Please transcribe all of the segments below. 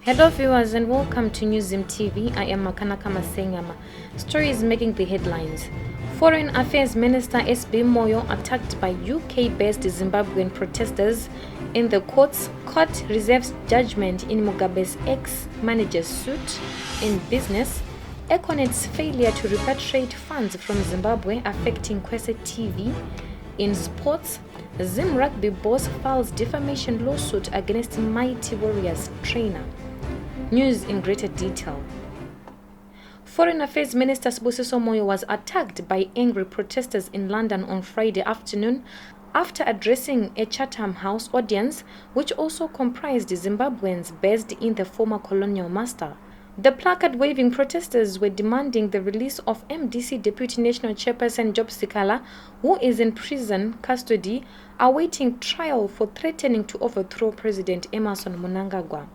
Hello viewers and welcome to News Zim TV. I am Makanaka Masenyama. Stories making the headlines. Foreign Affairs Minister SB Moyo attacked by UK-based Zimbabwean protesters in the court reserves judgment in Mugabes' ex-manager's suit in business. Econet's failure to repatriate funds from Zimbabwe affecting Kwese TV. In sports, Zim rugby boss files defamation lawsuit against Mighty Warriors trainer. News in greater detail. Foreign Affairs Minister SB Moyo was attacked by angry protesters in London on Friday afternoon after addressing a Chatham House audience, which also comprised Zimbabweans based in the former colonial master. The placard-waving protesters were demanding the release of MDC Deputy National Chairperson Job Sikala, who is in prison custody, awaiting trial for threatening to overthrow President Emmerson Mnangagwa.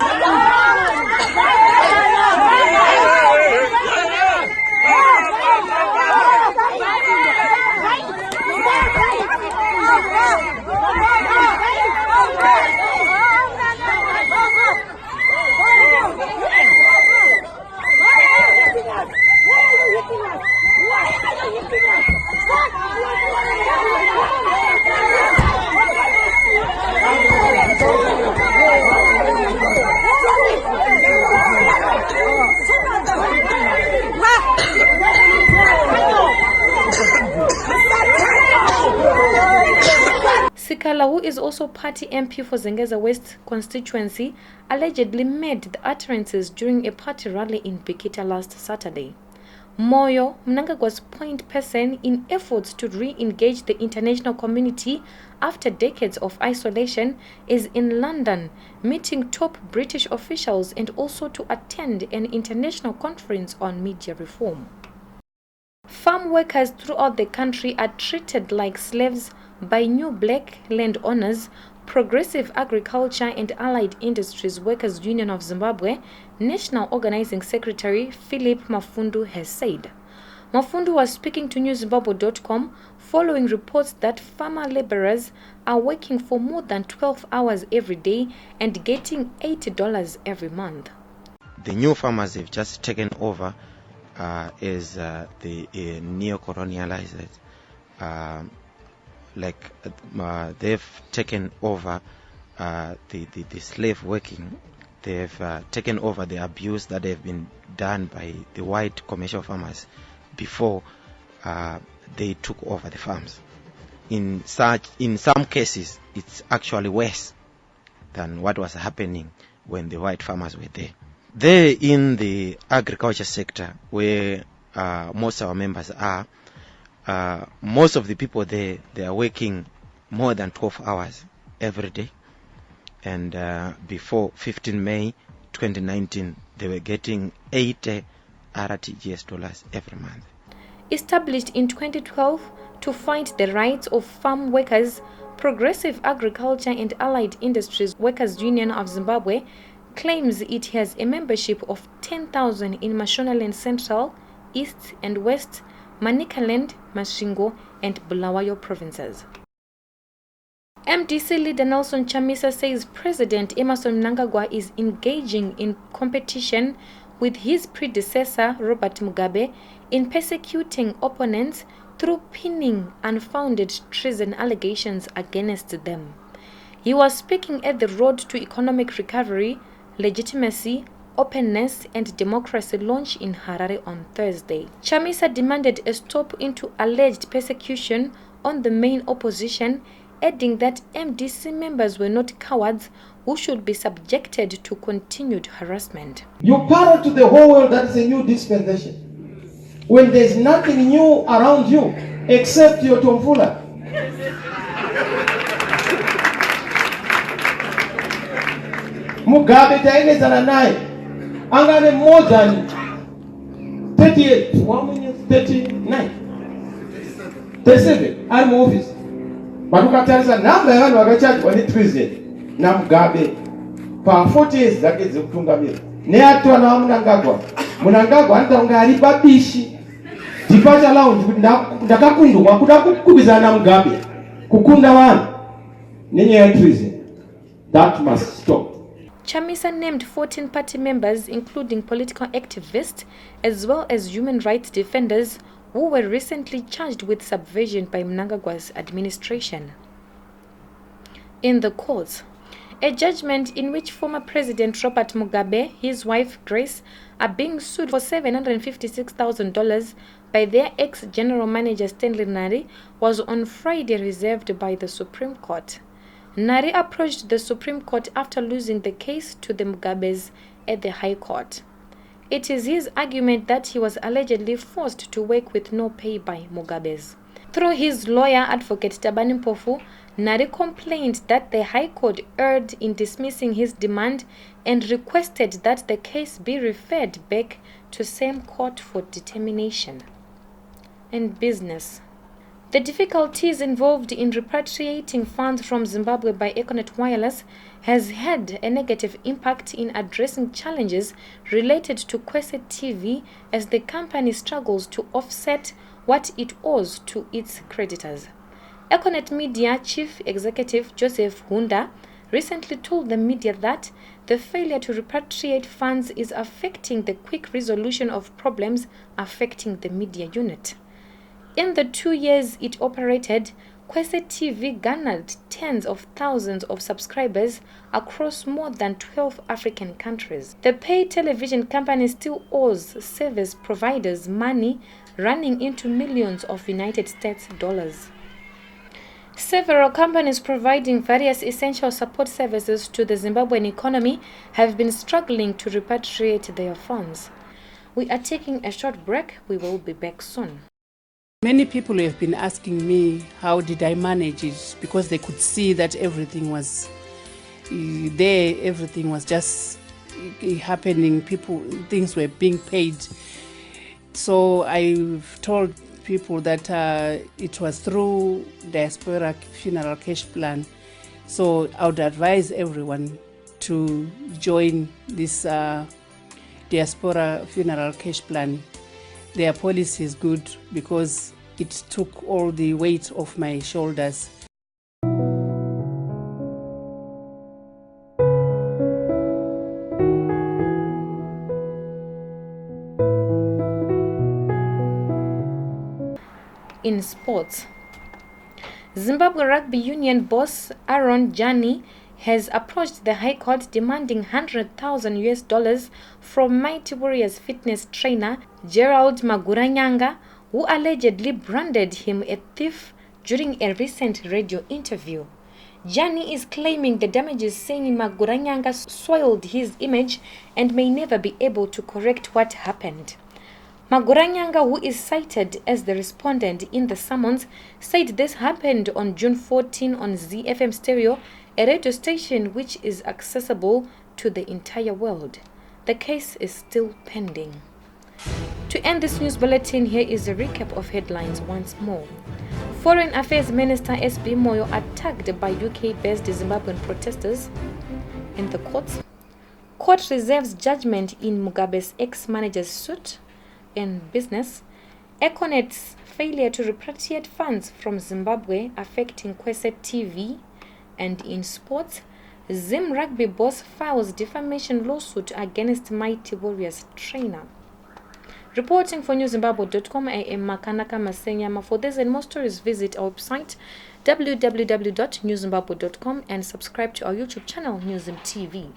Sikala, who is also party MP for Zengeza West constituency, allegedly made the utterances during a party rally in Bikita last Saturday. Moyo, Mnangagwa's point person in efforts to re-engage the international community after decades of isolation, is in London, meeting top British officials and also to attend an international conference on media reform. Farm workers throughout the country are treated like slaves by new black landowners, Progressive Agriculture and Allied Industries Workers Union of Zimbabwe National Organizing Secretary Philip Mafundu has said. Mafundu was speaking to newzimbabwe.com following reports that farmer laborers are working for more than 12 hours every day and getting $80 every month. The new farmers have just taken over as the neo-colonializers. They've taken over the slave working. They've taken over the abuse that have been done by the white commercial farmers before they took over the farms. In some cases, it's actually worse than what was happening when the white farmers were there. They're in the agriculture sector where most of our members are. Most of the people there, they are working more than 12 hours every day. And before 15 May 2019, they were getting 80 RTGS dollars every month. Established in 2012 to fight the rights of farm workers, Progressive Agriculture and Allied Industries Workers Union of Zimbabwe claims it has a membership of 10,000 in Mashonaland Central, East and West, Manicaland, Masvingo and Bulawayo provinces. MDC leader Nelson Chamisa says President Emmerson Mnangagwa is engaging in competition with his predecessor Robert Mugabe in persecuting opponents through pinning unfounded treason allegations against them. He was speaking at the Road to Economic Recovery, Legitimacy, Openness and Democracy launch in Harare on Thursday. Chamisa demanded a stop into alleged persecution on the main opposition, adding that MDC members were not cowards who should be subjected to continued harassment. You parrot to the whole world that is a new dispensation, when there is nothing new around you except your tomfula. Mugabe taelezana naye angane more than 38, 39, 37 ari muoffice. Vatukatarisa namba yavanhu vakachajwa netreason naMugabe pa 40 years dzake dzekutungamira neatwana vaMnangagwa. Mnangagwa anoita kunge ari pabishi departure lounge kuti ndakakundwa kuda kukubizana naMugabe kukunda vanhu nenyaya yetreason. That must stop. Chamisa named 14 party members, including political activists as well as human rights defenders, who were recently charged with subversion by Mnangagwa's administration. In the courts, a judgment in which former President Robert Mugabe, his wife Grace, are being sued for $756,000 by their ex-general manager Stanley Nari was on Friday reserved by the Supreme Court. Nari approached the Supreme Court after losing the case to the Mugabes at the High Court. It is his argument that he was allegedly forced to work with no pay by Mugabes. Through his lawyer, Advocate Tabani Mpofu, Nari complained that the High Court erred in dismissing his demand and requested that the case be referred back to same court for determination. And business. The difficulties involved in repatriating funds from Zimbabwe by Econet Wireless has had a negative impact in addressing challenges related to Kwese TV as the company struggles to offset what it owes to its creditors. Econet Media Chief Executive Joseph Hunda recently told the media that the failure to repatriate funds is affecting the quick resolution of problems affecting the media unit. In the 2 years it operated, Kwese TV garnered tens of thousands of subscribers across more than 12 African countries. The pay television company still owes service providers money running into millions of United States dollars. Several companies providing various essential support services to the Zimbabwean economy have been struggling to repatriate their funds. We are taking a short break. We will be back soon. Many people have been asking me how did I manage it, because they could see that everything was there, everything was just happening, things were being paid. So I've told people that it was through Diaspora Funeral Cash Plan. So I would advise everyone to join this Diaspora Funeral Cash Plan. Their policy is good because it took all the weight off my shoulders. In sports, Zimbabwe Rugby Union boss Aaron Jani has approached the High Court demanding $100,000 from Mighty Warriors fitness trainer Gerald Maguranyanga, who allegedly branded him a thief during a recent radio interview. Jani is claiming the damages, saying Maguranyanga soiled his image and may never be able to correct what happened. Maguranyanga, who is cited as the respondent in the summons, said this happened on June 14 on ZFM Stereo, a radio station which is accessible to the entire world. The case is still pending. To end this news bulletin, here is a recap of headlines once more. Foreign Affairs Minister SB Moyo attacked by UK-based Zimbabwean protesters. In the courts, court reserves judgment in Mugabe's ex-manager's suit. In business, Econet's failure to repatriate funds from Zimbabwe affecting Kwese TV. And in sports, Zim Rugby boss files defamation lawsuit against Mighty Warriors trainer. Reporting for newzimbabwe.com, I am Makanaka Masenyama. For this and more stories, visit our website www.newzimbabwe.com and subscribe to our YouTube channel, Newzim TV.